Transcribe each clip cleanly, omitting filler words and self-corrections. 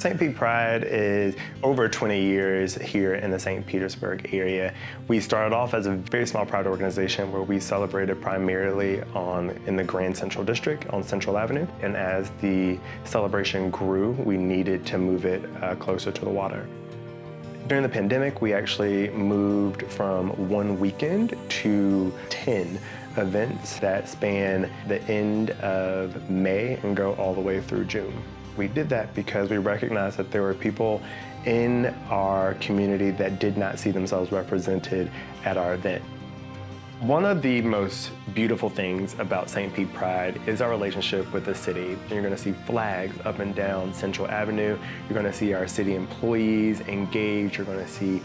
St. Pete Pride is over 20 years here in the St. Petersburg area. We started off as a very small Pride organization where we celebrated primarily in the Grand Central District on Central Avenue. And as the celebration grew, we needed to move it closer to the water. During the pandemic, we actually moved from one weekend to 10 events that span the end of May and go all the way through June. We did that because we recognized that there were people in our community that did not see themselves represented at our event. One of the most beautiful things about St. Pete Pride is our relationship with the city. You're going to see flags up and down Central Avenue. You're going to see our city employees engaged. You're going to see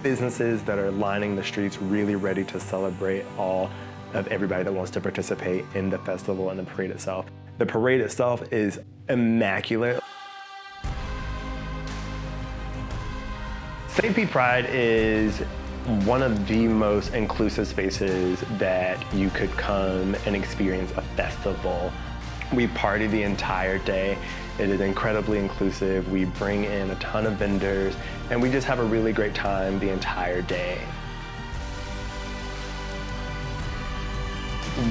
businesses that are lining the streets really ready to celebrate all of everybody that wants to participate in the festival and the parade itself. The parade itself is immaculate. St. Pete Pride is one of the most inclusive spaces that you could come and experience a festival. We party the entire day. It is incredibly inclusive. We bring in a ton of vendors, and we just have a really great time the entire day.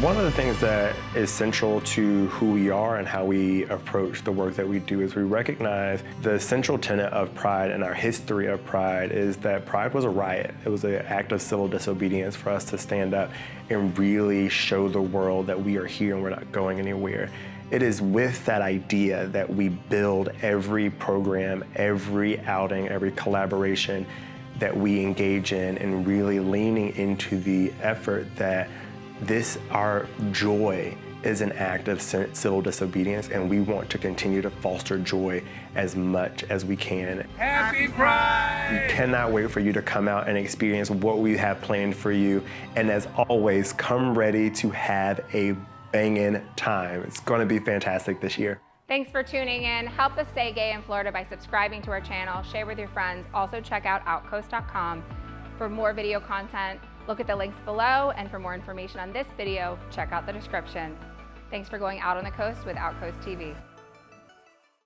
One of the things that is central to who we are and how we approach the work that we do is we recognize the central tenet of Pride and our history of Pride is that Pride was a riot. It was an act of civil disobedience for us to stand up and really show the world that we are here and we're not going anywhere. It is with that idea that we build every program, every outing, every collaboration that we engage in, and really leaning into the effort that our joy is an act of civil disobedience, and we want to continue to foster joy as much as we can. Happy Pride! We cannot wait for you to come out and experience what we have planned for you. And as always, come ready to have a banging time. It's going to be fantastic this year. Thanks for tuning in. Help us stay gay in Florida by subscribing to our channel, share with your friends. Also check out OutCoast.com for more video content. Look at the links below, and for more information on this video, check out the description. Thanks for going out on the coast with OutCoast TV.